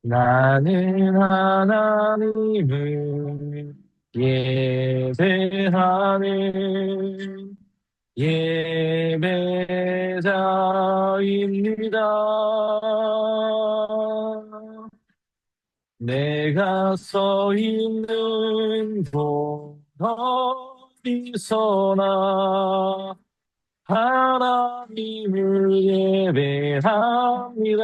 나는 하나님을 예배하는 예배자입니다. 내가 서 있는 곳 어디서나 하나님을 예배합니다.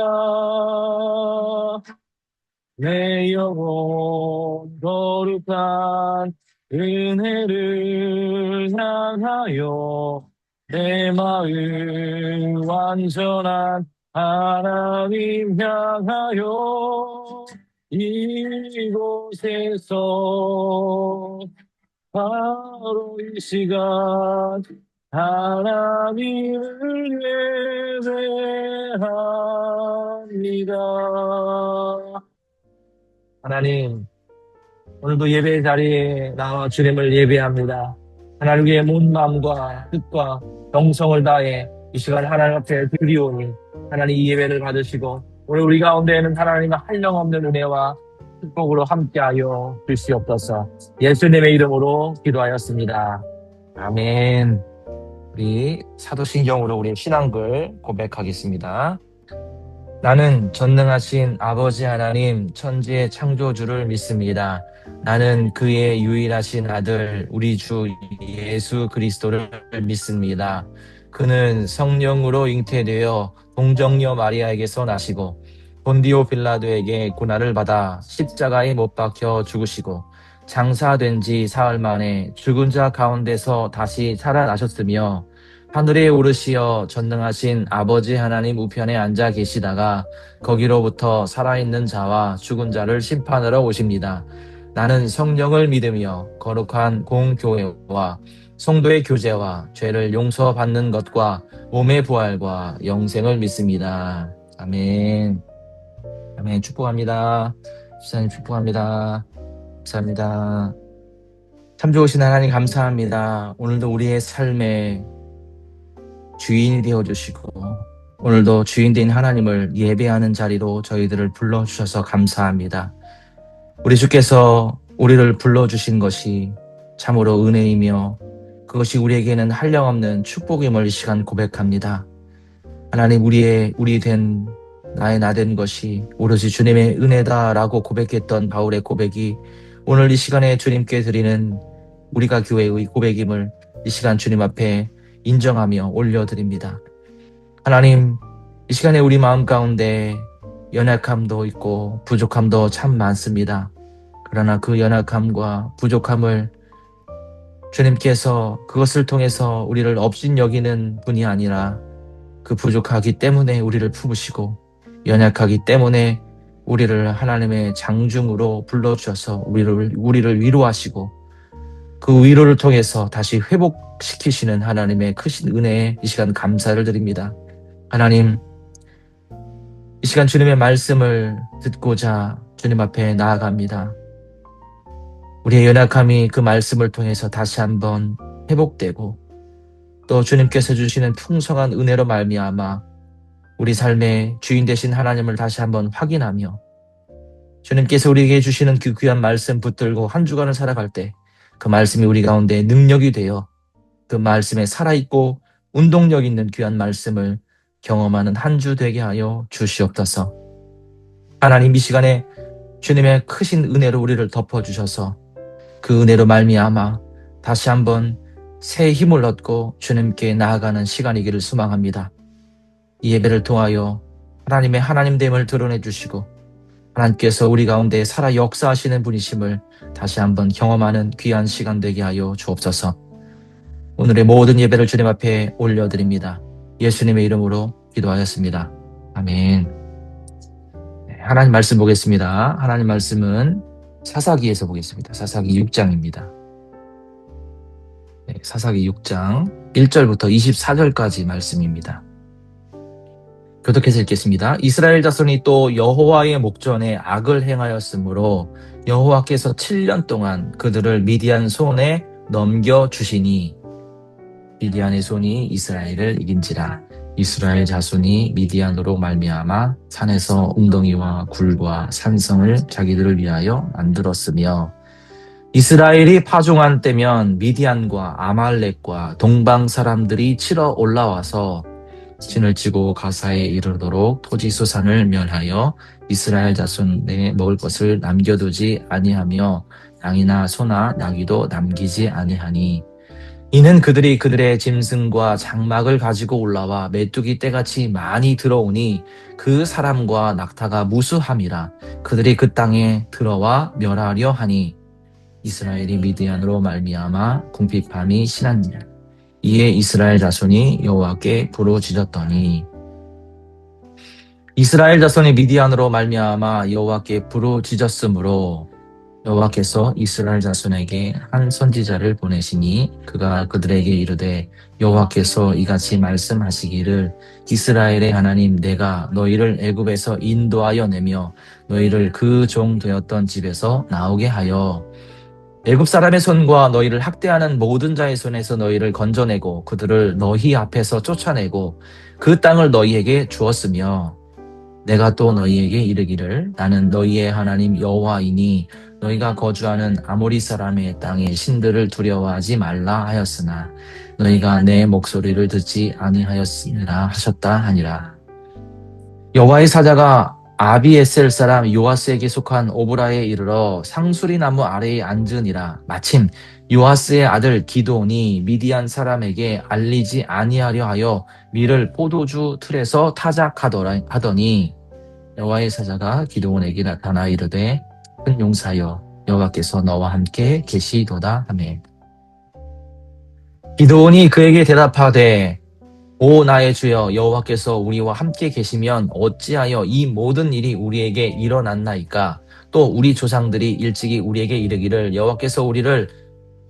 내 영혼 거룩한 은혜를 향하여 내 마음 완전한 하나님 향하여 이곳에서 바로 이 시간 하나님을 예배합니다. 하나님, 오늘도 예배 자리에 나와 주님을 예배합니다. 하나님의 온 마음과 뜻과 정성을 다해 이 시간 하나님 앞에 드리오니 하나님 이 예배를 받으시고 오늘 우리 가운데에는 하나님의 한량없는 은혜와 축복으로 함께하여 주시옵소서. 예수님의 이름으로 기도하였습니다. 아멘. 우리 사도신경으로 우리 신앙글 고백하겠습니다. 나는 전능하신 아버지 하나님 천지의 창조주를 믿습니다. 나는 그의 유일하신 아들 우리 주 예수 그리스도를 믿습니다. 그는 성령으로 잉태되어 동정녀 마리아에게서 나시고 본디오 빌라도에게 고난을 받아 십자가에 못 박혀 죽으시고 장사된 지 사흘 만에 죽은 자 가운데서 다시 살아나셨으며 하늘에 오르시어 전능하신 아버지 하나님 우편에 앉아 계시다가 거기로부터 살아있는 자와 죽은 자를 심판하러 오십니다. 나는 성령을 믿으며 거룩한 공교회와 성도의 교제와 죄를 용서받는 것과 몸의 부활과 영생을 믿습니다. 아멘. 아멘. 축복합니다. 주사님 축복합니다. 감사합니다. 참 좋으신 하나님 감사합니다. 오늘도 우리의 삶에 주인이 되어주시고 오늘도 주인된 하나님을 예배하는 자리로 저희들을 불러주셔서 감사합니다. 우리 주께서 우리를 불러주신 것이 참으로 은혜이며 그것이 우리에게는 한량없는 축복임을 이 시간 고백합니다. 하나님 우리 된 나의 나 된 것이 오로지 주님의 은혜다라고 고백했던 바울의 고백이 오늘 이 시간에 주님께 드리는 우리가 교회의 고백임을 이 시간 주님 앞에 인정하며 올려드립니다. 하나님, 이 시간에 우리 마음 가운데 연약함도 있고 부족함도 참 많습니다. 그러나 그 연약함과 부족함을 주님께서 그것을 통해서 우리를 업신여기는 분이 아니라 그 부족하기 때문에 우리를 품으시고 연약하기 때문에 우리를 하나님의 장중으로 불러주셔서 우리를 위로하시고 그 위로를 통해서 다시 회복시키시는 하나님의 크신 은혜에 이 시간 감사를 드립니다. 하나님, 이 시간 주님의 말씀을 듣고자 주님 앞에 나아갑니다. 우리의 연약함이 그 말씀을 통해서 다시 한번 회복되고 또 주님께서 주시는 풍성한 은혜로 말미암아 우리 삶의 주인 되신 하나님을 다시 한번 확인하며 주님께서 우리에게 주시는 그 귀한 말씀 붙들고 한 주간을 살아갈 때 그 말씀이 우리 가운데 능력이 되어 그 말씀에 살아있고 운동력 있는 귀한 말씀을 경험하는 한 주 되게 하여 주시옵소서. 하나님 이 시간에 주님의 크신 은혜로 우리를 덮어주셔서 그 은혜로 말미암아 다시 한번 새 힘을 얻고 주님께 나아가는 시간이기를 소망합니다. 이 예배를 통하여 하나님의 하나님됨을 드러내 주시고 하나님께서 우리 가운데 살아 역사하시는 분이심을 다시 한번 경험하는 귀한 시간 되게 하여 주옵소서. 오늘의 모든 예배를 주님 앞에 올려드립니다. 예수님의 이름으로 기도하였습니다. 아멘. 하나님 말씀 보겠습니다. 하나님 말씀은 사사기에서 보겠습니다. 사사기 6장입니다. 사사기 6장 1절부터 24절까지 말씀입니다. 교독해서 읽겠습니다. 이스라엘 자손이 또 여호와의 목전에 악을 행하였으므로 여호와께서 7년 동안 그들을 미디안 손에 넘겨주시니 미디안의 손이 이스라엘을 이긴지라. 이스라엘 자손이 미디안으로 말미암아 산에서 웅덩이와 굴과 산성을 자기들을 위하여 만들었으며 이스라엘이 파종한 때면 미디안과 아말렉과 동방 사람들이 치러 올라와서 진을 치고 가사에 이르도록 토지 수산을 멸하여 이스라엘 자손에 먹을 것을 남겨두지 아니하며 양이나 소나 나귀도 남기지 아니하니 이는 그들이 그들의 짐승과 장막을 가지고 올라와 메뚜기 떼같이 많이 들어오니 그 사람과 낙타가 무수함이라 그들이 그 땅에 들어와 멸하려 하니 이스라엘이 미디안으로 말미암아 궁핍함이 심한지라. 이에 이스라엘 자손이 여호와께 부르짖었더니 이스라엘 자손이 미디안으로 말미암아 여호와께 부르짖었으므로 여호와께서 이스라엘 자손에게 한 선지자를 보내시니 그가 그들에게 이르되 여호와께서 이같이 말씀하시기를 이스라엘의 하나님 내가 너희를 애굽에서 인도하여 내며 너희를 그 종 되었던 집에서 나오게 하여 애굽 사람의 손과 너희를 학대하는 모든 자의 손에서 너희를 건져내고 그들을 너희 앞에서 쫓아내고 그 땅을 너희에게 주었으며 내가 또 너희에게 이르기를 나는 너희의 하나님 여호와이니 너희가 거주하는 아모리 사람의 땅의 신들을 두려워하지 말라 하였으나 너희가 내 목소리를 듣지 아니하였으니라 하셨다 하니라. 여호와의 사자가 아비에셀 사람 요아스에게 속한 오브라에 이르러 상수리 나무 아래에 앉으니라. 마침 요아스의 아들 기드온이 미디안 사람에게 알리지 아니하려 하여 밀을 포도주 틀에서 타작하더니 여호와의 사자가 기드온에게 나타나 이르되 큰 용사여 여호와께서 너와 함께 계시도다 하매 기드온이 그에게 대답하되 오 나의 주여 여호와께서 우리와 함께 계시면 어찌하여 이 모든 일이 우리에게 일어났나이까 또 우리 조상들이 일찍이 우리에게 이르기를 여호와께서 우리를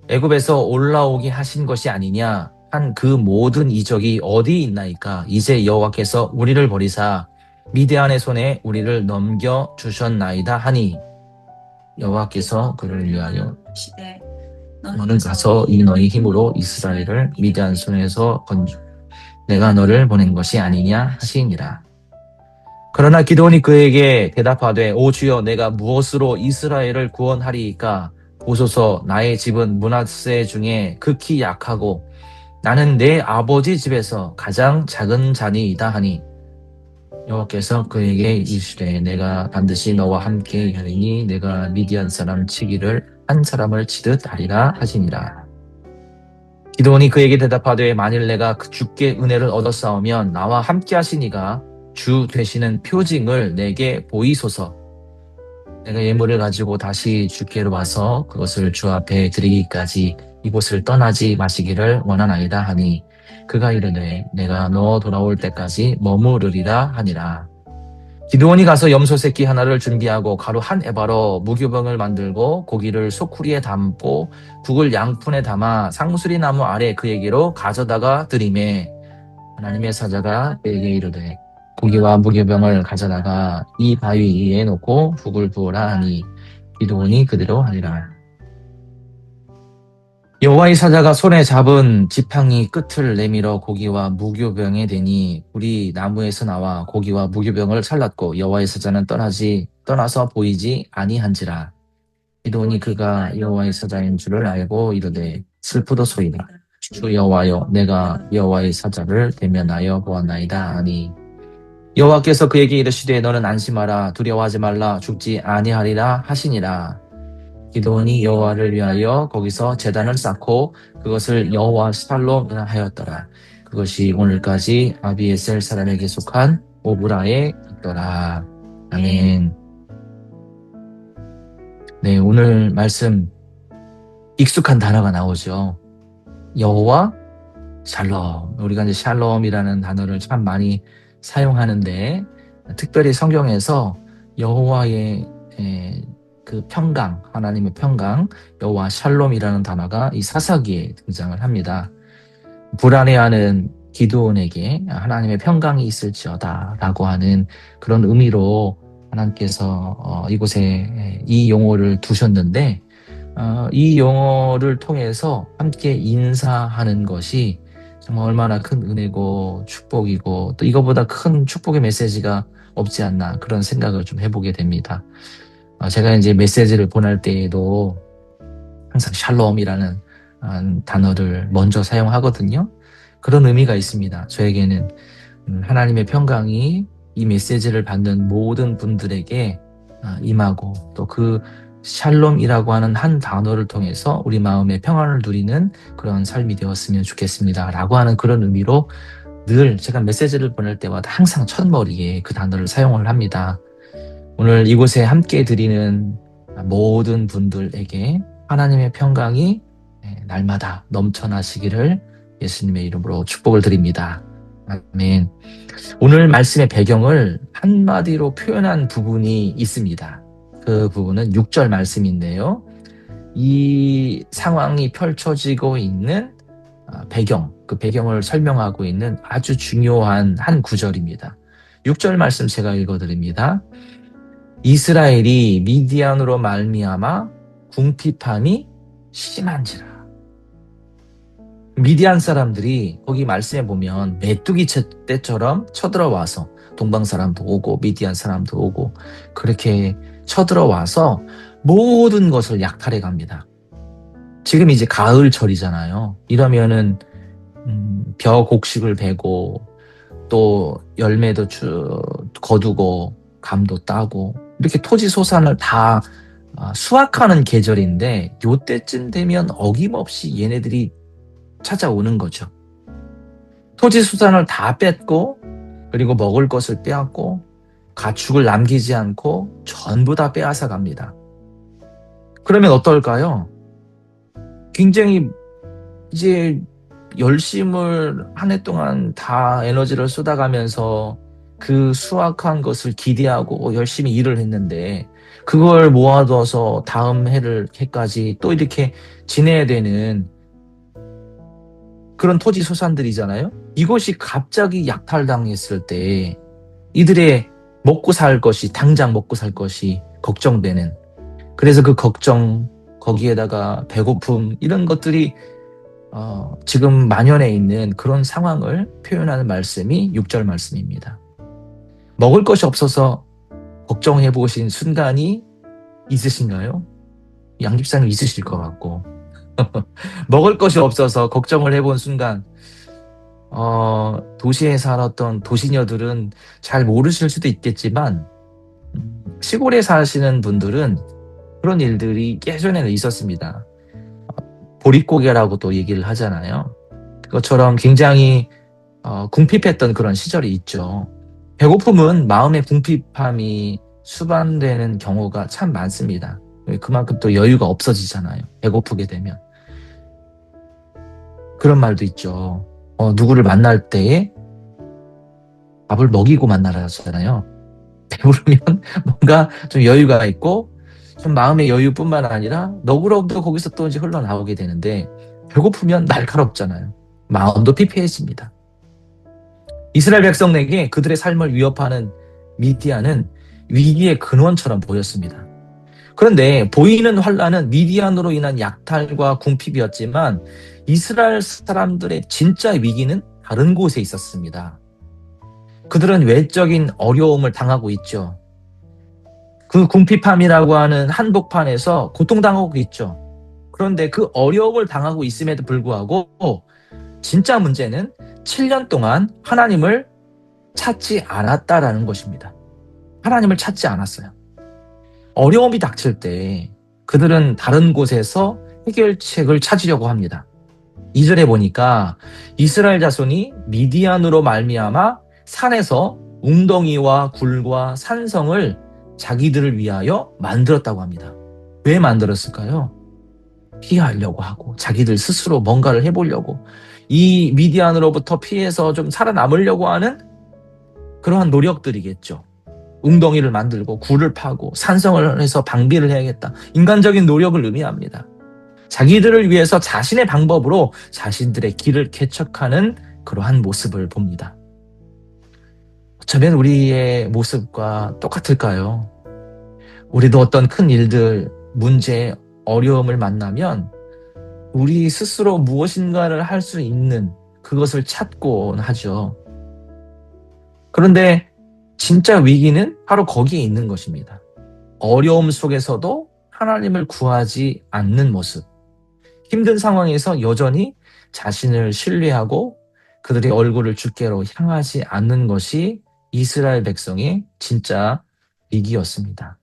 애굽에서 올라오게 하신 것이 아니냐 한 그 모든 이적이 어디 있나이까 이제 여호와께서 우리를 버리사 미디안의 손에 우리를 넘겨 주셨나이다 하니 여호와께서 그를 위하여 너는 가서 이 너희 힘으로 이스라엘을 미디안 손에서 건져 내가 너를 보낸 것이 아니냐 하시니라. 그러나 기드온이 그에게 대답하되 오 주여 내가 무엇으로 이스라엘을 구원하리이까 보소서 나의 집은 므낫세 중에 극히 약하고 나는 내 아버지 집에서 가장 작은 자니이다 하니 여호와께서 그에게 이르시되 내가 반드시 너와 함께 하리니 내가 미디안 사람 치기를 한 사람을 치듯 하리라 하시니라. 기드온이 그에게 대답하되 만일 내가 주께 은혜를 얻었사오면 나와 함께 하시니가 주 되시는 표징을 내게 보이소서. 내가 예물을 가지고 다시 주께로 와서 그것을 주 앞에 드리기까지 이곳을 떠나지 마시기를 원하나이다 하니 그가 이르되 내가 너 돌아올 때까지 머무르리라 하니라. 기드온이 가서 염소 새끼 하나를 준비하고 가루 한 에바로 무교병을 만들고 고기를 소쿠리에 담고 국을 양푼에 담아 상수리 나무 아래 그에게로 가져다가 드리매 하나님의 사자가 그에게 이르되 고기와 무교병을 가져다가 이 바위 위에 놓고 국을 부으라 하니 기드온이 그대로 하니라. 여호와의 사자가 손에 잡은 지팡이 끝을 내밀어 고기와 무교병에 대니 불이 나무에서 나와 고기와 무교병을 살랐고 여호와의 사자는 떠나서 보이지 아니한지라. 기드온이 그가 여호와의 사자인 줄을 알고 이르되 슬프도소이다. 주 여호와여 내가 여호와의 사자를 대면하여 보았나이다 하니 여호와께서 그에게 이르시되 너는 안심하라 두려워하지 말라 죽지 아니하리라 하시니라. 기드온이 여호와를 위하여 거기서 제단을 쌓고 그것을 여호와 샬롬이라 하였더라. 그것이 오늘까지 아비에셀 사람에게 속한 오브라에 있더라. 아멘. 네, 오늘 말씀 익숙한 단어가 나오죠. 여호와 샬롬. 우리가 이제 샬롬이라는 단어를 참 많이 사용하는데 특별히 성경에서 여호와의 그 평강, 하나님의 평강, 여호와 샬롬이라는 단어가 이 사사기에 등장을 합니다. 불안해하는 기드온에게 하나님의 평강이 있을지어다 라고 하는 그런 의미로 하나님께서 이곳에 이 용어를 두셨는데 이 용어를 통해서 함께 인사하는 것이 정말 얼마나 큰 은혜고 축복이고 또 이거보다 큰 축복의 메시지가 없지 않나 그런 생각을 좀 해보게 됩니다. 제가 이제 메시지를 보낼 때에도 항상 샬롬이라는 단어를 먼저 사용하거든요. 그런 의미가 있습니다. 저에게는 하나님의 평강이 이 메시지를 받는 모든 분들에게 임하고 또 그 샬롬이라고 하는 한 단어를 통해서 우리 마음의 평안을 누리는 그런 삶이 되었으면 좋겠습니다. 라고 하는 그런 의미로 늘 제가 메시지를 보낼 때마다 항상 첫머리에 그 단어를 사용을 합니다. 오늘 이곳에 함께 드리는 모든 분들에게 하나님의 평강이 날마다 넘쳐나시기를 예수님의 이름으로 축복을 드립니다. 아멘. 오늘 말씀의 배경을 한마디로 표현한 부분이 있습니다. 그 부분은 6절 말씀인데요. 이 상황이 펼쳐지고 있는 배경, 그 배경을 설명하고 있는 아주 중요한 한 구절입니다. 6절 말씀 제가 읽어드립니다. 이스라엘이 미디안으로 말미암아 궁핍함이 심한지라. 미디안 사람들이 거기 말씀에 보면 메뚜기 때처럼 쳐들어와서 동방 사람도 오고 미디안 사람도 오고 그렇게 쳐들어와서 모든 것을 약탈해 갑니다. 지금 이제 가을철이잖아요. 이러면은 벼 곡식을 베고 또 열매도 거두고 감도 따고 이렇게 토지 소산을 다 수확하는 계절인데 요때쯤 되면 어김없이 얘네들이 찾아오는 거죠. 토지 소산을 다 뺐고 그리고 먹을 것을 빼앗고 가축을 남기지 않고 전부 다 빼앗아 갑니다. 그러면 어떨까요? 굉장히 이제 열심을 한 해 동안 다 에너지를 쏟아가면서 그 수확한 것을 기대하고 열심히 일을 했는데 그걸 모아둬서 다음 해까지 또 이렇게 지내야 되는 그런 토지 소산들이잖아요. 이것이 갑자기 약탈당했을 때 이들의 당장 먹고 살 것이 걱정되는, 그래서 그 걱정, 거기에다가 배고픔 이런 것들이 지금 만연해 있는 그런 상황을 표현하는 말씀이 6절 말씀입니다. 먹을 것이 없어서 걱정해 보신 순간이 있으신가요? 양 집사님 있으실 것 같고 먹을 것이 없어서 걱정을 해본 순간 도시에 살았던 도시녀들은 잘 모르실 수도 있겠지만 시골에 사시는 분들은 그런 일들이 예전에는 있었습니다. 보릿고개라고 또 얘기를 하잖아요. 그것처럼 굉장히 궁핍했던 그런 시절이 있죠. 배고픔은 마음의 궁핍함이 수반되는 경우가 참 많습니다. 그만큼 또 여유가 없어지잖아요. 배고프게 되면. 그런 말도 있죠. 누구를 만날 때에 밥을 먹이고 만나라 하잖아요. 배부르면 뭔가 좀 여유가 있고 좀 마음의 여유뿐만 아니라 너그러움도 거기서 또 이제 흘러나오게 되는데 배고프면 날카롭잖아요. 마음도 피폐해집니다. 이스라엘 백성에게 그들의 삶을 위협하는 미디안은 위기의 근원처럼 보였습니다. 그런데 보이는 환란은 미디안으로 인한 약탈과 궁핍이었지만 이스라엘 사람들의 진짜 위기는 다른 곳에 있었습니다. 그들은 외적인 어려움을 당하고 있죠. 그 궁핍함이라고 하는 한복판에서 고통당하고 있죠. 그런데 그 어려움을 당하고 있음에도 불구하고 진짜 문제는 7년 동안 하나님을 찾지 않았다라는 것입니다. 하나님을 찾지 않았어요. 어려움이 닥칠 때 그들은 다른 곳에서 해결책을 찾으려고 합니다. 2절에 보니까 이스라엘 자손이 미디안으로 말미암아 산에서 웅덩이와 굴과 산성을 자기들을 위하여 만들었다고 합니다. 왜 만들었을까요? 피하려고 하고 자기들 스스로 뭔가를 해보려고 이 미디안으로부터 피해서 좀 살아남으려고 하는 그러한 노력들이겠죠. 웅덩이를 만들고 굴을 파고 산성을 해서 방비를 해야겠다. 인간적인 노력을 의미합니다. 자기들을 위해서 자신의 방법으로 자신들의 길을 개척하는 그러한 모습을 봅니다. 어쩌면 우리의 모습과 똑같을까요? 우리도 어떤 큰 일들, 문제, 어려움을 만나면 우리 스스로 무엇인가를 할 수 있는 그것을 찾곤 하죠. 그런데 진짜 위기는 바로 거기에 있는 것입니다. 어려움 속에서도 하나님을 구하지 않는 모습. 힘든 상황에서 여전히 자신을 신뢰하고 그들의 얼굴을 주께로 향하지 않는 것이 이스라엘 백성의 진짜 위기였습니다.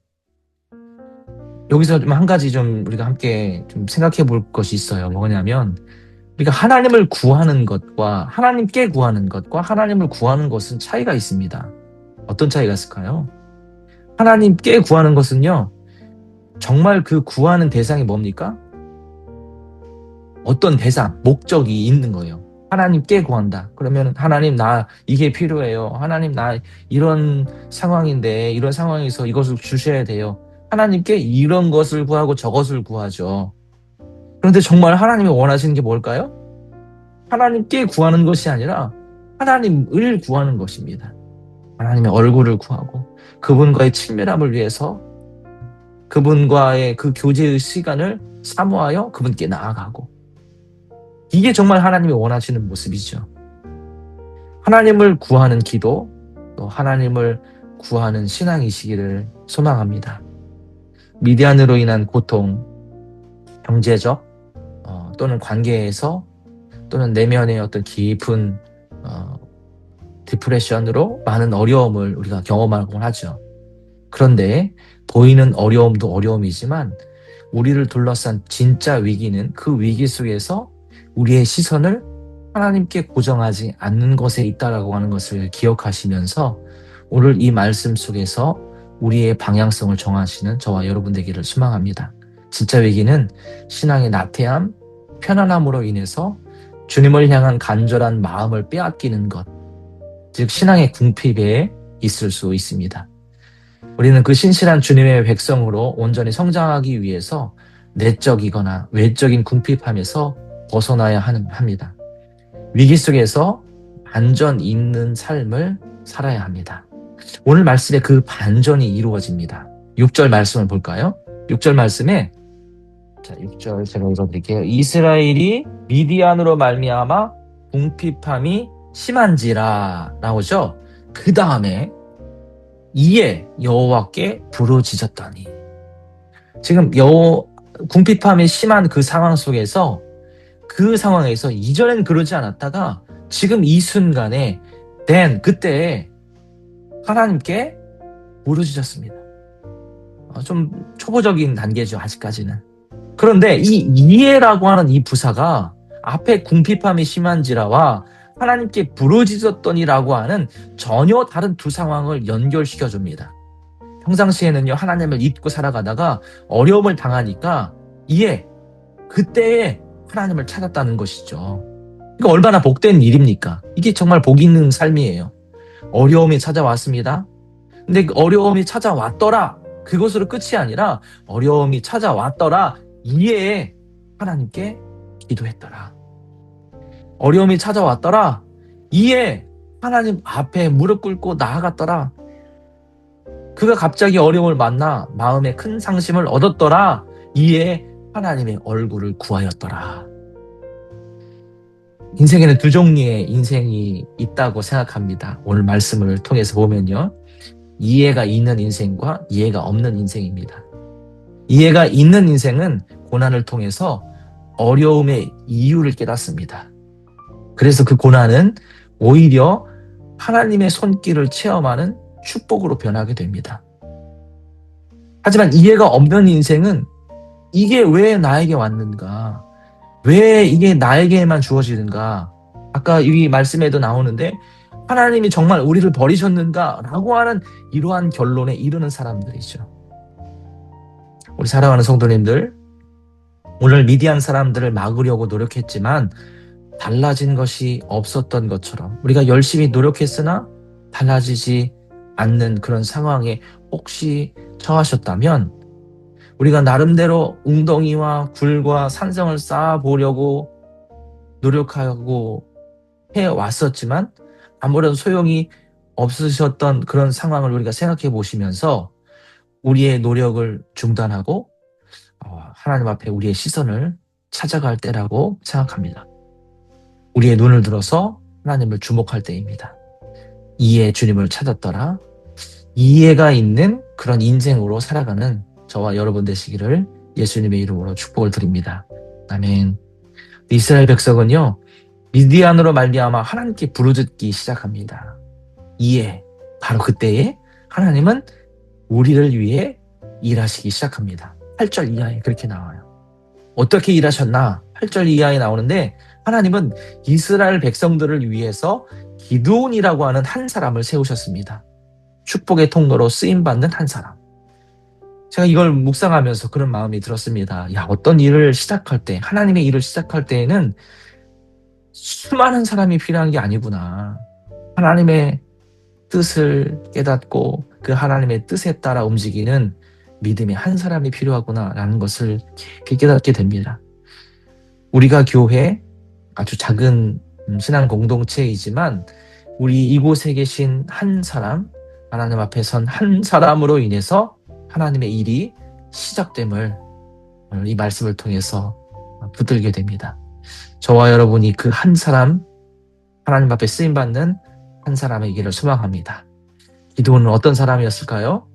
여기서 좀 한 가지 좀 우리가 함께 좀 생각해 볼 것이 있어요. 뭐냐면 우리가 하나님을 구하는 것과 하나님께 구하는 것과 하나님을 구하는 것은 차이가 있습니다. 어떤 차이가 있을까요? 하나님께 구하는 것은요, 정말 그 구하는 대상이 뭡니까? 어떤 대상, 목적이 있는 거예요. 하나님께 구한다. 그러면 하나님 나 이게 필요해요. 하나님 나 이런 상황인데 이런 상황에서 이것을 주셔야 돼요. 하나님께 이런 것을 구하고 저것을 구하죠. 그런데 정말 하나님이 원하시는 게 뭘까요? 하나님께 구하는 것이 아니라 하나님을 구하는 것입니다. 하나님의 얼굴을 구하고 그분과의 친밀함을 위해서 그분과의 그 교제의 시간을 사모하여 그분께 나아가고, 이게 정말 하나님이 원하시는 모습이죠. 하나님을 구하는 기도, 또 하나님을 구하는 신앙이시기를 소망합니다. 미디안으로 인한 고통, 경제적 또는 관계에서 또는 내면의 어떤 깊은 디프레션으로 많은 어려움을 우리가 경험하곤 하죠. 그런데 보이는 어려움도 어려움이지만 우리를 둘러싼 진짜 위기는 그 위기 속에서 우리의 시선을 하나님께 고정하지 않는 것에 있다라고 하는 것을 기억하시면서 오늘 이 말씀 속에서 우리의 방향성을 정하시는 저와 여러분 되기를 소망합니다. 진짜 위기는 신앙의 나태함, 편안함으로 인해서 주님을 향한 간절한 마음을 빼앗기는 것, 즉 신앙의 궁핍에 있을 수 있습니다. 우리는 그 신실한 주님의 백성으로 온전히 성장하기 위해서 내적이거나 외적인 궁핍함에서 벗어나야 합니다. 위기 속에서 반전 있는 삶을 살아야 합니다. 오늘 말씀에 그 반전이 이루어집니다. 6절 말씀을 볼까요? 6절 말씀에 6절 제가 읽어드릴게요. 이스라엘이 미디안으로 말미암아 궁핍함이 심한지라 나오죠. 그 다음에 이에 여호와께 부르짖었더니, 지금 궁핍함이 심한 그 상황 속에서 그 상황에서 이전엔 그러지 않았다가 지금 이 순간에 그때 하나님께 부르짖었습니다. 좀 초보적인 단계죠, 아직까지는. 그런데 이 이해라고 하는 이 부사가 앞에 궁핍함이 심한지라와 하나님께 부르짖었더니라고 하는 전혀 다른 두 상황을 연결시켜 줍니다. 평상시에는요, 하나님을 잊고 살아가다가 어려움을 당하니까 그때에 하나님을 찾았다는 것이죠. 이거 얼마나 복된 일입니까? 이게 정말 복 있는 삶이에요. 어려움이 찾아왔습니다. 근데 그 어려움이 찾아왔더라, 그것으로 끝이 아니라 어려움이 찾아왔더라, 이에 하나님께 기도했더라. 어려움이 찾아왔더라, 이에 하나님 앞에 무릎 꿇고 나아갔더라. 그가 갑자기 어려움을 만나 마음에 큰 상심을 얻었더라, 이에 하나님의 얼굴을 구하였더라. 인생에는 두 종류의 인생이 있다고 생각합니다. 오늘 말씀을 통해서 보면요, 이해가 있는 인생과 이해가 없는 인생입니다. 이해가 있는 인생은 고난을 통해서 어려움의 이유를 깨닫습니다. 그래서 그 고난은 오히려 하나님의 손길을 체험하는 축복으로 변하게 됩니다. 하지만 이해가 없는 인생은 이게 왜 나에게 왔는가? 왜 이게 나에게만 주어지는가? 아까 이 말씀에도 나오는데 하나님이 정말 우리를 버리셨는가? 라고 하는 이러한 결론에 이르는 사람들이죠. 우리 사랑하는 성도님들, 오늘 미디안 사람들을 막으려고 노력했지만 달라진 것이 없었던 것처럼 우리가 열심히 노력했으나 달라지지 않는 그런 상황에 혹시 처하셨다면, 우리가 나름대로 웅덩이와 굴과 산성을 쌓아보려고 노력하고 해왔었지만 아무런 소용이 없으셨던 그런 상황을 우리가 생각해 보시면서 우리의 노력을 중단하고 하나님 앞에 우리의 시선을 찾아갈 때라고 생각합니다. 우리의 눈을 들어서 하나님을 주목할 때입니다. 이에 주님을 찾았더라. 이해가 있는 그런 인생으로 살아가는 저와 여러분 되시기를 예수님의 이름으로 축복을 드립니다. 아멘. 이스라엘 백성은요, 미디안으로 말미암아 하나님께 부르짖기 시작합니다. 이에 바로 그때에 하나님은 우리를 위해 일하시기 시작합니다. 8절 이하에 그렇게 나와요. 어떻게 일하셨나? 8절 이하에 나오는데 하나님은 이스라엘 백성들을 위해서 기드온이라고 하는 한 사람을 세우셨습니다. 축복의 통로로 쓰임받는 한 사람. 제가 이걸 묵상하면서 그런 마음이 들었습니다. 야, 어떤 일을 시작할 때, 하나님의 일을 시작할 때에는 수많은 사람이 필요한 게 아니구나. 하나님의 뜻을 깨닫고 그 하나님의 뜻에 따라 움직이는 믿음의 한 사람이 필요하구나라는 것을 깨닫게 됩니다. 우리가 교회, 아주 작은 신앙 공동체이지만 우리 이곳에 계신 한 사람, 하나님 앞에 선 한 사람으로 인해서 하나님의 일이 시작됨을 이 말씀을 통해서 붙들게 됩니다. 저와 여러분이 그 한 사람, 하나님 앞에 쓰임받는 한 사람이기를 소망합니다. 기드온은 어떤 사람이었을까요?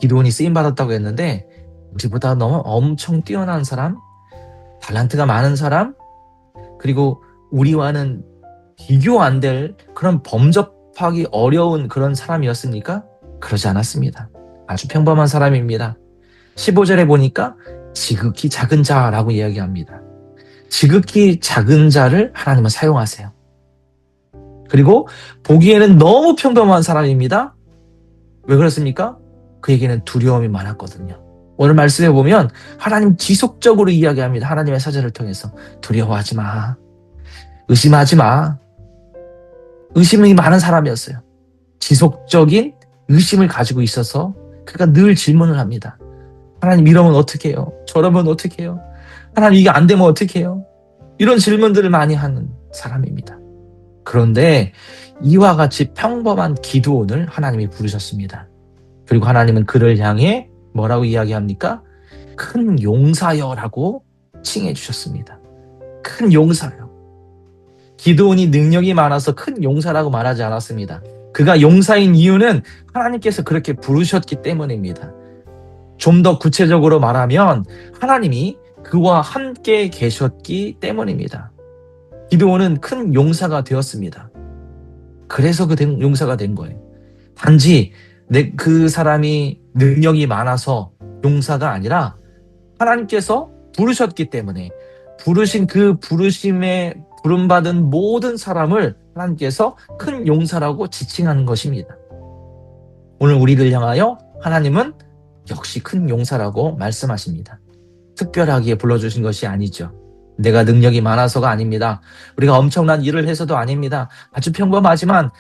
기드온이 쓰임받았다고 했는데 우리보다 너무 엄청 뛰어난 사람, 달란트가 많은 사람, 그리고 우리와는 비교 안 될 그런 범접하기 어려운 그런 사람이었습니까? 그러지 않았습니다. 아주 평범한 사람입니다. 15절에 보니까 지극히 작은 자라고 이야기합니다. 지극히 작은 자를 하나님은 사용하세요. 그리고 보기에는 너무 평범한 사람입니다. 왜 그렇습니까? 그에게는 두려움이 많았거든요. 오늘 말씀해 보면 하나님 지속적으로 이야기합니다. 하나님의 사절을 통해서 두려워하지 마. 의심하지 마. 의심이 많은 사람이었어요. 지속적인 의심을 가지고 있어서 그가 늘 질문을 합니다. 하나님 이러면 어떻게 해요? 저러면 어떻게 해요? 하나님 이게 안 되면 어떻게 해요? 이런 질문들을 많이 하는 사람입니다. 그런데 이와 같이 평범한 기드온을 하나님이 부르셨습니다. 그리고 하나님은 그를 향해 뭐라고 이야기합니까? 큰 용사여라고 칭해 주셨습니다. 큰 용사요. 기드온이 능력이 많아서 큰 용사라고 말하지 않았습니다. 그가 용사인 이유는 하나님께서 그렇게 부르셨기 때문입니다. 좀 더 구체적으로 말하면 하나님이 그와 함께 계셨기 때문입니다. 기드온은 큰 용사가 되었습니다. 그래서 그 용사가 된 거예요. 단지 그 사람이 능력이 많아서 용사가 아니라 하나님께서 부르셨기 때문에 부르신 그 부르심에 부름받은 모든 사람을 하나님께서 큰 용사라고 지칭하는 것입니다. 오늘 우리를 향하여 하나님은 역시 큰 용사라고 말씀하십니다. 특별하게 불러주신 것이 아니죠. 내가 능력이 많아서가 아닙니다. 우리가 엄청난 일을 해서도 아닙니다. 아주 평범하지만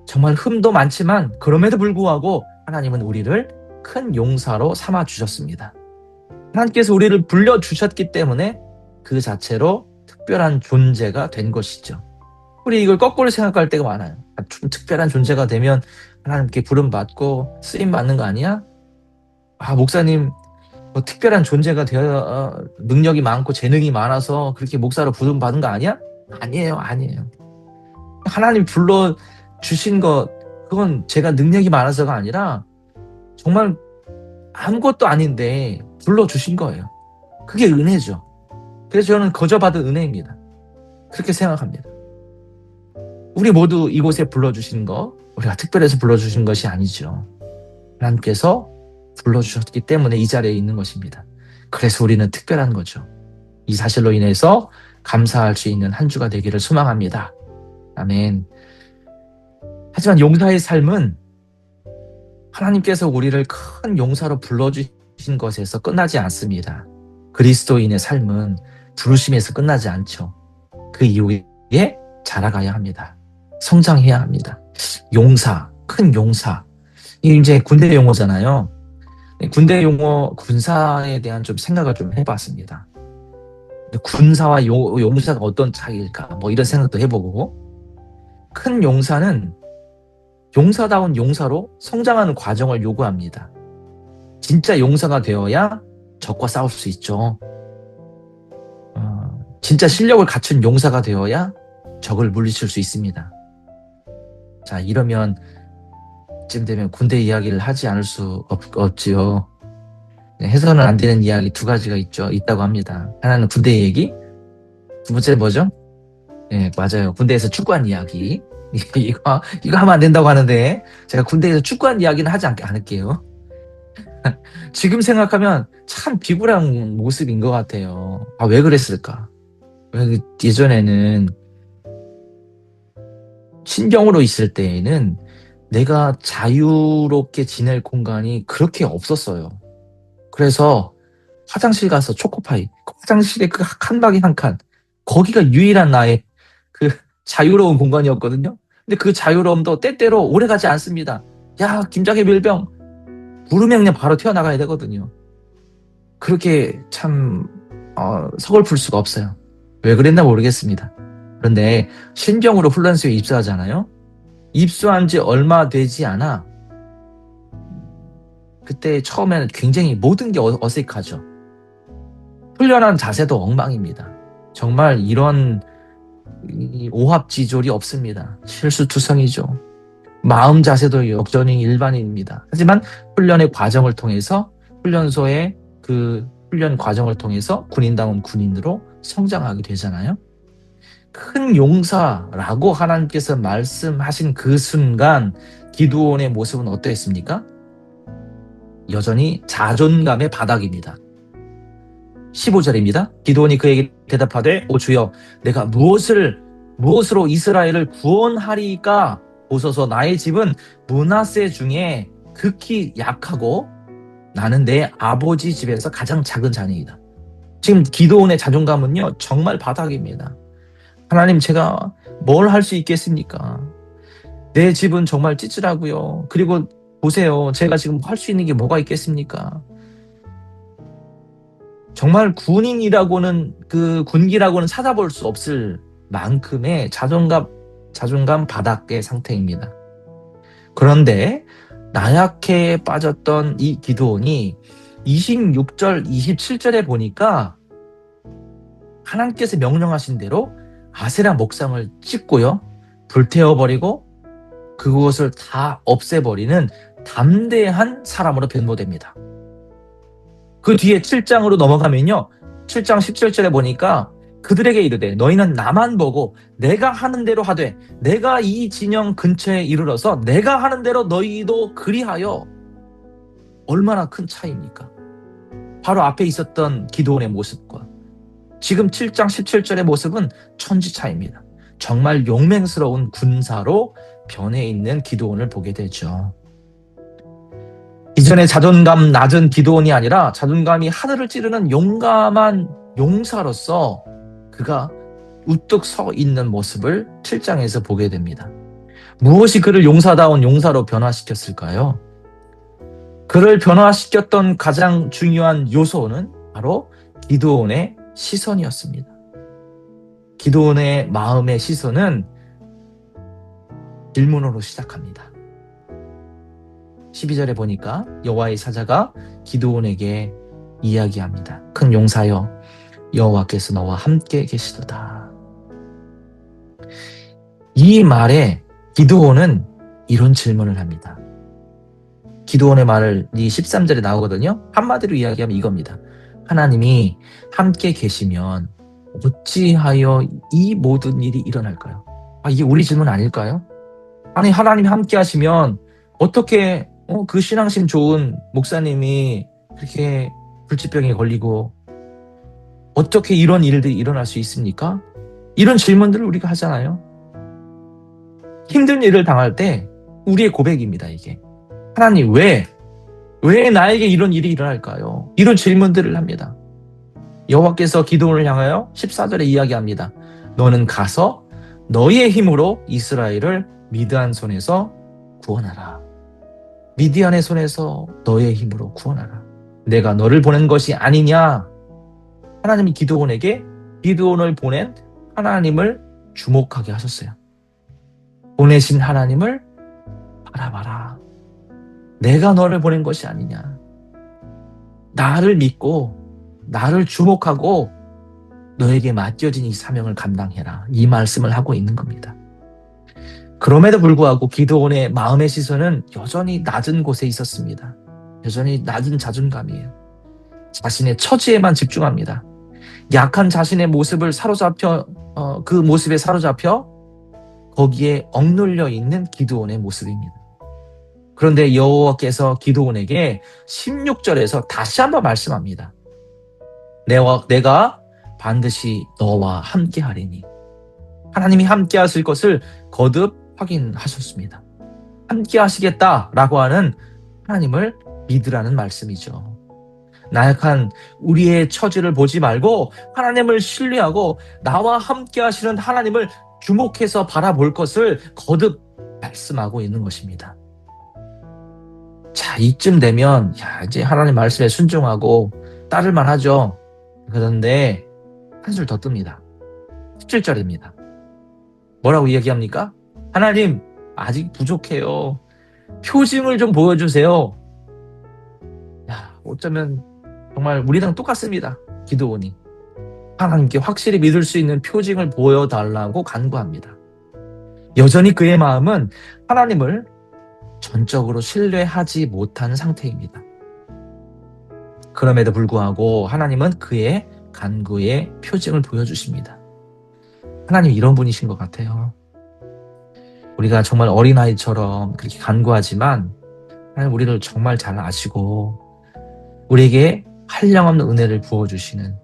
정말 흠도 많지만 그럼에도 불구하고 하나님은 우리를 큰 용사로 삼아주셨습니다. 하나님께서 우리를 불러주셨기 때문에 그 자체로 특별한 존재가 된 것이죠. 우리 이걸 거꾸로 생각할 때가 많아요. 좀 특별한 존재가 되면 하나님께 부름받고 쓰임받는 거 아니야? 목사님 뭐 특별한 존재가 되어 능력이 많고 재능이 많아서 그렇게 목사로 부름받은 거 아니야? 아니에요. 하나님 불러주신 것, 그건 제가 능력이 많아서가 아니라 정말 아무것도 아닌데 불러주신 거예요. 그게 은혜죠. 그래서 저는 거저 받은 은혜입니다. 그렇게 생각합니다. 우리 모두 이곳에 불러주신 거, 우리가 특별해서 불러주신 것이 아니죠. 하나님께서 불러주셨기 때문에 이 자리에 있는 것입니다. 그래서 우리는 특별한 거죠. 이 사실로 인해서 감사할 수 있는 한 주가 되기를 소망합니다. 아멘. 하지만 용사의 삶은 하나님께서 우리를 큰 용사로 불러주신 것에서 끝나지 않습니다. 그리스도인의 삶은 부르심에서 끝나지 않죠. 그 이후에 자라가야 합니다. 성장해야 합니다. 용사, 큰 용사. 이게 이제 군대 용어잖아요. 군대 용어, 군사에 대한 좀 생각을 좀 해봤습니다. 군사와 용사가 어떤 차이일까? 뭐 이런 생각도 해보고, 큰 용사는 용사다운 용사로 성장하는 과정을 요구합니다. 진짜 용사가 되어야 적과 싸울 수 있죠. 진짜 실력을 갖춘 용사가 되어야 적을 물리칠 수 있습니다. 자, 이러면 쯤 되면 군대 이야기를 하지 않을 수 없지요. 해서는 안 되는 이야기 두 가지가 있다고 합니다. 하나는 군대 얘기, 두 번째는 뭐죠? 네, 맞아요. 군대에서 축구한 이야기. 이거 하면 안 된다고 하는데, 제가 군대에서 축구한 이야기는 하지 않을게요. 지금 생각하면 참 비굴한 모습인 것 같아요. 왜 그랬을까? 예전에는 신병으로 있을 때에는 내가 자유롭게 지낼 공간이 그렇게 없었어요. 그래서 화장실 가서 초코파이, 화장실에 그 칸막이 한 칸, 거기가 유일한 나의 그 자유로운 공간이었거든요. 근데 그 자유로움도 때때로 오래가지 않습니다. 야, 김장의 밀병 부르면 그냥 바로 튀어나가야 되거든요. 그렇게 참 서글플 수가 없어요. 왜 그랬나 모르겠습니다. 그런데 신병으로 훈련소에 입소하잖아요. 입소한 지 얼마 되지 않아 그때 처음에는 굉장히 모든 게 어색하죠. 훈련한 자세도 엉망입니다. 정말 이런 오합지졸이 없습니다. 실수투성이죠. 마음 자세도 역전이 일반인입니다. 하지만 훈련의 과정을 통해서 훈련소의 그 훈련 과정을 통해서 군인다운 군인으로 성장하게 되잖아요. 큰 용사라고 하나님께서 말씀하신 그 순간 기드온의 모습은 어떠했습니까? 여전히 자존감의 바닥입니다. 15절입니다. 기드온이 그에게 대답하되 오 주여 내가 무엇으로 이스라엘을 구원하리까 보소서 나의 집은 므낫세 중에 극히 약하고 나는 내 아버지 집에서 가장 작은 자녀이다. 지금 기드온의 자존감은요 정말 바닥입니다. 하나님 제가 뭘 할 수 있겠습니까? 내 집은 정말 찌질하고요. 그리고 보세요. 제가 지금 할 수 있는 게 뭐가 있겠습니까? 정말 군인이라고는 군기라고는 찾아볼 수 없을 만큼의 자존감 바닥의 상태입니다. 그런데 나약해에 빠졌던 이 기드온이 26절, 27절에 보니까 하나님께서 명령하신 대로 아세라 목상을 찍고요. 불태워버리고 그것을 다 없애버리는 담대한 사람으로 변모됩니다. 그 뒤에 7장으로 넘어가면요. 7장 17절에 보니까 그들에게 이르되 너희는 나만 보고 내가 하는 대로 하되 내가 이 진영 근처에 이르러서 내가 하는 대로 너희도 그리하여. 얼마나 큰 차이입니까? 바로 앞에 있었던 기드온의 모습과 지금 7장 17절의 모습은 천지 차이입니다. 정말 용맹스러운 군사로 변해 있는 기드온을 보게 되죠. 이전에 자존감 낮은 기드온이 아니라 자존감이 하늘을 찌르는 용감한 용사로서 그가 우뚝 서 있는 모습을 7장에서 보게 됩니다. 무엇이 그를 용사다운 용사로 변화시켰을까요? 그를 변화시켰던 가장 중요한 요소는 바로 기드온의 시선이었습니다. 기드온의 마음의 시선은 질문으로 시작합니다. 12절에 보니까 여호와의 사자가 기드온에게 이야기합니다. 큰 용사여 여호와께서 너와 함께 계시도다. 이 말에 기드온은 이런 질문을 합니다. 기드온의 말을 이 13절에 나오거든요. 한마디로 이야기하면 이겁니다. 하나님이 함께 계시면 어찌하여 이 모든 일이 일어날까요? 이게 우리 질문 아닐까요? 아니 하나님이 함께 하시면 어떻게 그 신앙심 좋은 목사님이 그렇게 불치병에 걸리고 어떻게 이런 일들이 일어날 수 있습니까? 이런 질문들을 우리가 하잖아요. 힘든 일을 당할 때 우리의 고백입니다. 이게 하나님 왜 나에게 이런 일이 일어날까요? 이런 질문들을 합니다. 여호와께서 기드온을 향하여 14절에 이야기합니다. 너는 가서 너의 힘으로 이스라엘을 미드안 손에서 구원하라. 미디안의 손에서 너의 힘으로 구원하라. 내가 너를 보낸 것이 아니냐? 하나님이 기드온을 보낸 하나님을 주목하게 하셨어요. 보내신 하나님을 바라봐라. 내가 너를 보낸 것이 아니냐. 나를 믿고 나를 주목하고 너에게 맡겨진 이 사명을 감당해라. 이 말씀을 하고 있는 겁니다. 그럼에도 불구하고 기드온의 마음의 시선은 여전히 낮은 곳에 있었습니다. 여전히 낮은 자존감이에요. 자신의 처지에만 집중합니다. 약한 자신의 모습을 그 모습에 사로잡혀 거기에 억눌려 있는 기드온의 모습입니다. 그런데 여호와께서 기드온에게 16절에서 다시 한번 말씀합니다. 내가 반드시 너와 함께 하리니. 하나님이 함께 하실 것을 거듭 확인하셨습니다. 함께 하시겠다라고 하는 하나님을 믿으라는 말씀이죠. 나약한 우리의 처지를 보지 말고 하나님을 신뢰하고 나와 함께 하시는 하나님을 주목해서 바라볼 것을 거듭 말씀하고 있는 것입니다. 자, 이쯤 되면 이제 하나님 말씀에 순종하고 따를만 하죠. 그런데 한 줄 더 뜹니다. 17절입니다. 뭐라고 이야기합니까? 하나님, 아직 부족해요. 표징을 좀 보여주세요. 어쩌면 정말 우리랑 똑같습니다. 기드온이 하나님께 확실히 믿을 수 있는 표징을 보여달라고 간구합니다. 여전히 그의 마음은 하나님을 전적으로 신뢰하지 못하는 상태입니다. 그럼에도 불구하고 하나님은 그의 간구의 표징을 보여주십니다. 하나님 이런 분이신 것 같아요. 우리가 정말 어린아이처럼 그렇게 간구하지만 하나님 우리를 정말 잘 아시고 우리에게 한량없는 은혜를 부어주시는,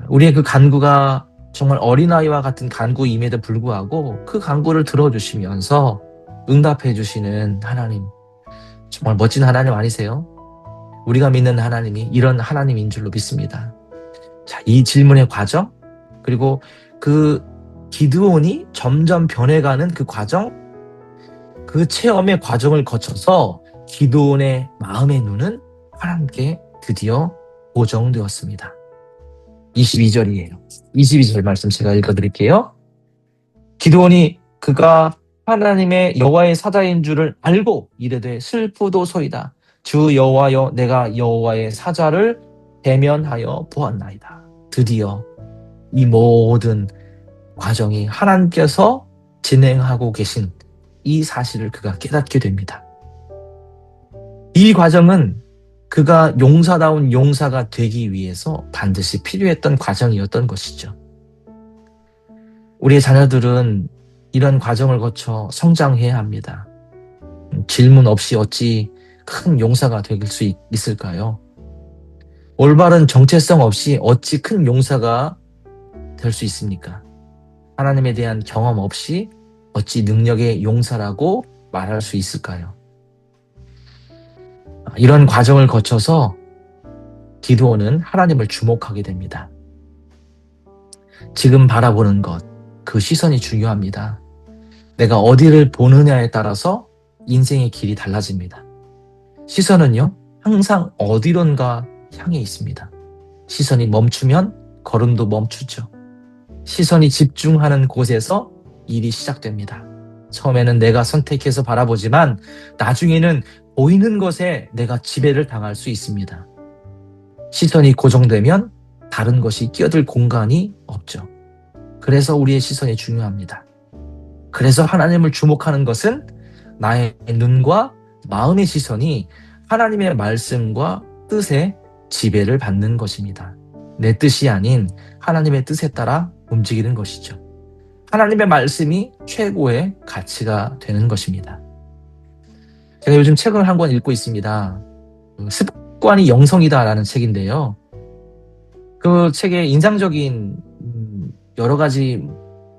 우리의 그 간구가 정말 어린아이와 같은 간구임에도 불구하고 그 간구를 들어주시면서 응답해 주시는 하나님, 정말 멋진 하나님 아니세요? 우리가 믿는 하나님이 이런 하나님인 줄로 믿습니다. 자, 이 질문의 과정, 그리고 그 기드온이 점점 변해가는 그 과정, 그 체험의 과정을 거쳐서 기드온의 마음의 눈은 하나님께 드디어 고정되었습니다. 22절이에요. 22절 말씀 제가 읽어드릴게요. 기드온이 그가 하나님의 여호와의 사자인 줄을 알고 이르되 슬프도소이다. 주 여호와여, 내가 여호와의 사자를 대면하여 보았나이다. 드디어 이 모든 과정이 하나님께서 진행하고 계신 이 사실을 그가 깨닫게 됩니다. 이 과정은 그가 용사다운 용사가 되기 위해서 반드시 필요했던 과정이었던 것이죠. 우리의 자녀들은 이런 과정을 거쳐 성장해야 합니다. 질문 없이 어찌 큰 용사가 될 수 있을까요? 올바른 정체성 없이 어찌 큰 용사가 될 수 있습니까? 하나님에 대한 경험 없이 어찌 능력의 용사라고 말할 수 있을까요? 이런 과정을 거쳐서 기드온은 하나님을 주목하게 됩니다. 지금 바라보는 것, 그 시선이 중요합니다. 내가 어디를 보느냐에 따라서 인생의 길이 달라집니다. 시선은요, 항상 어디론가 향해 있습니다. 시선이 멈추면 걸음도 멈추죠. 시선이 집중하는 곳에서 일이 시작됩니다. 처음에는 내가 선택해서 바라보지만 나중에는 보이는 것에 내가 지배를 당할 수 있습니다. 시선이 고정되면 다른 것이 끼어들 공간이 없죠. 그래서 우리의 시선이 중요합니다. 그래서 하나님을 주목하는 것은 나의 눈과 마음의 시선이 하나님의 말씀과 뜻에 지배를 받는 것입니다. 내 뜻이 아닌 하나님의 뜻에 따라 움직이는 것이죠. 하나님의 말씀이 최고의 가치가 되는 것입니다. 제가 요즘 책을 한 권 읽고 있습니다. 습관이 영성이다라는 책인데요. 그 책에 인상적인 여러 가지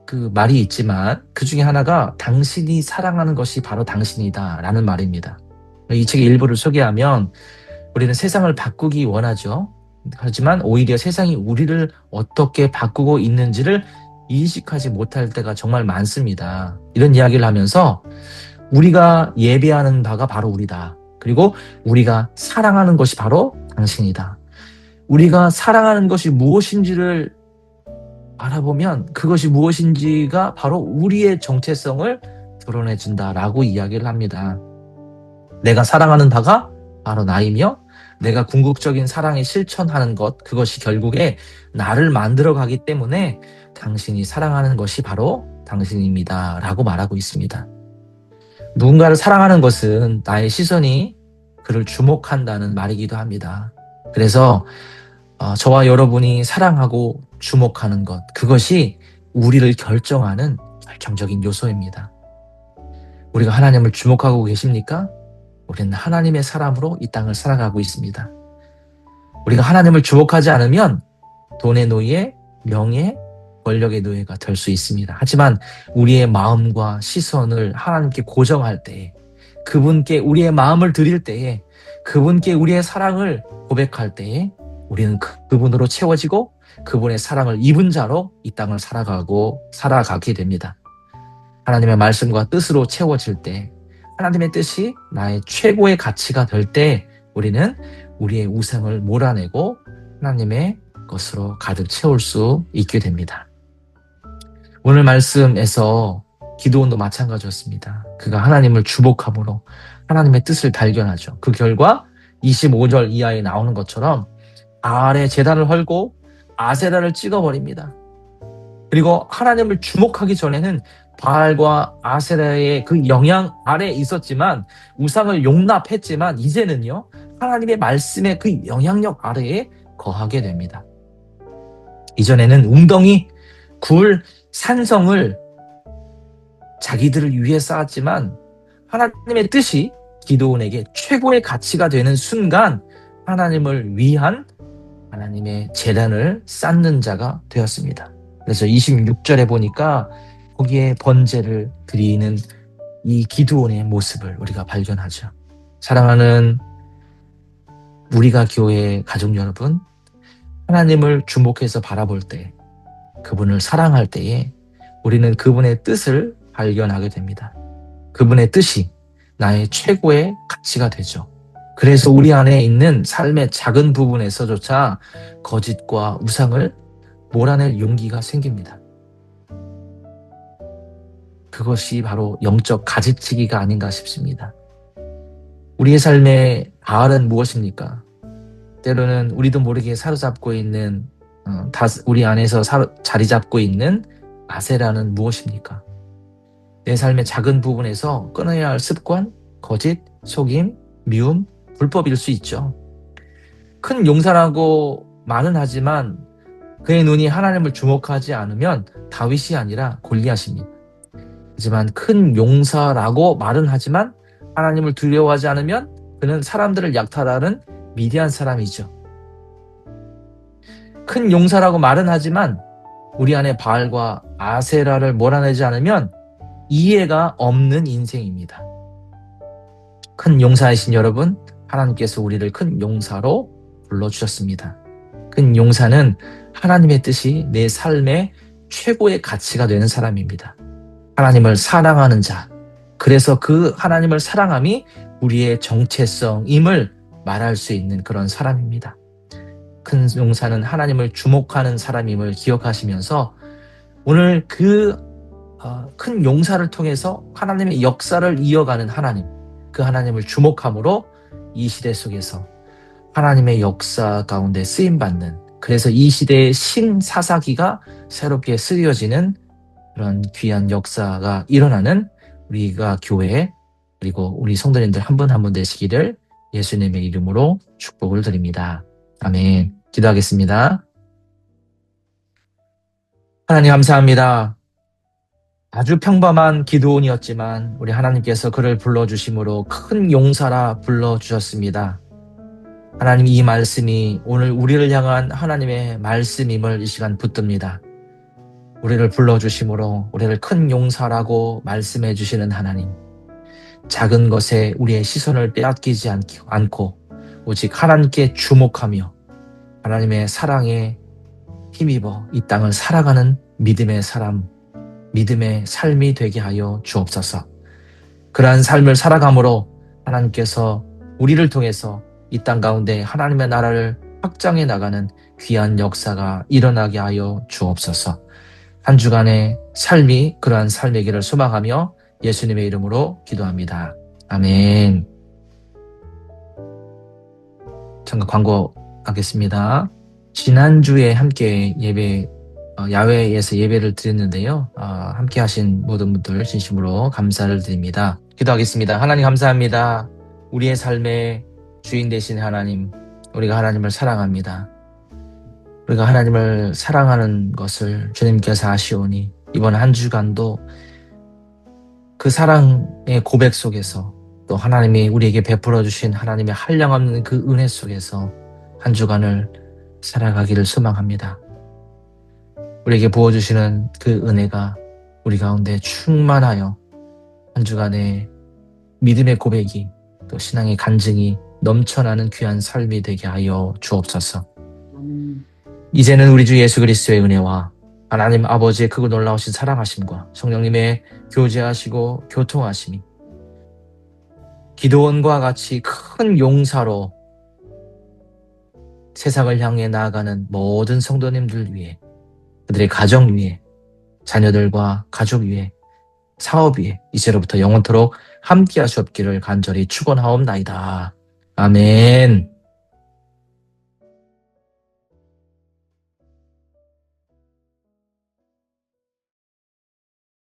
그 말이 있지만 그 중에 하나가 당신이 사랑하는 것이 바로 당신이다라는 말입니다. 이 책의 일부를 소개하면 우리는 세상을 바꾸기 원하죠. 하지만 오히려 세상이 우리를 어떻게 바꾸고 있는지를 인식하지 못할 때가 정말 많습니다. 이런 이야기를 하면서 우리가 예배하는 바가 바로 우리다. 그리고 우리가 사랑하는 것이 바로 당신이다. 우리가 사랑하는 것이 무엇인지를 알아보면 그것이 무엇인지가 바로 우리의 정체성을 드러내준다라고 이야기를 합니다. 내가 사랑하는 바가 바로 나이며 내가 궁극적인 사랑에 실천하는 것, 그것이 결국에 나를 만들어 가기 때문에 당신이 사랑하는 것이 바로 당신입니다. 라고 말하고 있습니다. 누군가를 사랑하는 것은 나의 시선이 그를 주목한다는 말이기도 합니다. 그래서 저와 여러분이 사랑하고 주목하는 것, 그것이 우리를 결정하는 결정적인 요소입니다. 우리가 하나님을 주목하고 계십니까? 우리는 하나님의 사람으로 이 땅을 살아가고 있습니다. 우리가 하나님을 주목하지 않으면 돈의 노예, 명예, 권력의 노예가 될 수 있습니다. 하지만 우리의 마음과 시선을 하나님께 고정할 때에, 그분께 우리의 마음을 드릴 때에, 그분께 우리의 사랑을 고백할 때에 우리는 그분으로 채워지고 그분의 사랑을 입은 자로 이 땅을 살아가게 됩니다. 하나님의 말씀과 뜻으로 채워질 때, 하나님의 뜻이 나의 최고의 가치가 될 때 우리는 우리의 우상을 몰아내고 하나님의 것으로 가득 채울 수 있게 됩니다. 오늘 말씀에서 기드온도 마찬가지였습니다. 그가 하나님을 주목함으로 하나님의 뜻을 발견하죠. 그 결과 25절 이하에 나오는 것처럼 바알의 제단을 헐고 아세라를 찍어버립니다. 그리고 하나님을 주목하기 전에는 바알과 아세라의 그 영향 아래에 있었지만, 우상을 용납했지만 이제는요, 하나님의 말씀의 그 영향력 아래에 거하게 됩니다. 이전에는 웅덩이, 굴, 산성을 자기들을 위해 쌓았지만 하나님의 뜻이 기드온에게 최고의 가치가 되는 순간 하나님을 위한 하나님의 제단을 쌓는 자가 되었습니다. 그래서 26절에 보니까 거기에 번제를 드리는 이 기드온의 모습을 우리가 발견하죠. 사랑하는 우리가 교회 가족 여러분, 하나님을 주목해서 바라볼 때, 그분을 사랑할 때에 우리는 그분의 뜻을 발견하게 됩니다. 그분의 뜻이 나의 최고의 가치가 되죠. 그래서 우리 안에 있는 삶의 작은 부분에서조차 거짓과 우상을 몰아낼 용기가 생깁니다. 그것이 바로 영적 가지치기가 아닌가 싶습니다. 우리의 삶의 바알은 무엇입니까? 때로는 우리도 모르게 사로잡고 있는, 우리 안에서 자리 잡고 있는 아세라는 무엇입니까? 내 삶의 작은 부분에서 끊어야 할 습관, 거짓, 속임, 미움, 불법일 수 있죠. 큰 용사라고 말은 하지만 그의 눈이 하나님을 주목하지 않으면 다윗이 아니라 골리앗입니다. 하지만 큰 용사라고 말은 하지만 하나님을 두려워하지 않으면 그는 사람들을 약탈하는 미디안 사람이죠. 큰 용사라고 말은 하지만 우리 안에 바알과 아세라를 몰아내지 않으면 이해가 없는 인생입니다. 큰 용사이신 여러분, 하나님께서 우리를 큰 용사로 불러주셨습니다. 큰 용사는 하나님의 뜻이 내 삶의 최고의 가치가 되는 사람입니다. 하나님을 사랑하는 자, 그래서 그 하나님을 사랑함이 우리의 정체성임을 말할 수 있는 그런 사람입니다. 큰 용사는 하나님을 주목하는 사람임을 기억하시면서 오늘 큰 용사를 통해서 하나님의 역사를 이어가는 하나님, 그 하나님을 주목함으로 이 시대 속에서 하나님의 역사 가운데 쓰임받는, 그래서 이 시대의 신사사기가 새롭게 쓰여지는 그런 귀한 역사가 일어나는 우리가 교회, 그리고 우리 성도님들 한 분 한 분 되시기를 예수님의 이름으로 축복을 드립니다. 아멘. 기도하겠습니다. 하나님 감사합니다. 아주 평범한 기드온이었지만 우리 하나님께서 그를 불러주심으로 큰 용사라 불러주셨습니다. 하나님, 이 말씀이 오늘 우리를 향한 하나님의 말씀임을 이 시간 붙듭니다. 우리를 불러주심으로 우리를 큰 용사라고 말씀해 주시는 하나님, 작은 것에 우리의 시선을 빼앗기지 않고 오직 하나님께 주목하며 하나님의 사랑에 힘입어 이 땅을 살아가는 믿음의 사람, 믿음의 삶이 되게 하여 주옵소서. 그러한 삶을 살아감으로 하나님께서 우리를 통해서 이 땅 가운데 하나님의 나라를 확장해 나가는 귀한 역사가 일어나게 하여 주옵소서. 한 주간의 삶이 그러한 삶이기를 소망하며 예수님의 이름으로 기도합니다. 아멘. 잠깐 광고하겠습니다. 지난주에 함께 야외에서 예배를 드렸는데요. 함께 하신 모든 분들 진심으로 감사를 드립니다. 기도하겠습니다. 하나님 감사합니다. 우리의 삶의 주인 되신 하나님, 우리가 하나님을 사랑합니다. 우리가 하나님을 사랑하는 것을 주님께서 아시오니 이번 한 주간도 그 사랑의 고백 속에서 또 하나님이 우리에게 베풀어 주신 하나님의 한량없는 그 은혜 속에서 한 주간을 살아가기를 소망합니다. 우리에게 부어주시는 그 은혜가 우리 가운데 충만하여 한 주간의 믿음의 고백이 또 신앙의 간증이 넘쳐나는 귀한 삶이 되게 하여 주옵소서. 이제는 우리 주 예수 그리스도의 은혜와 하나님 아버지의 크고 놀라우신 사랑하심과 성령님의 교제하시고 교통하심이 기도원과 같이 큰 용사로 세상을 향해 나아가는 모든 성도님들 위해, 그들의 가정 위에, 자녀들과 가족 위에, 사업 위에 이제로부터 영원토록 함께 하시옵기를 간절히 축원하옵나이다. 아멘.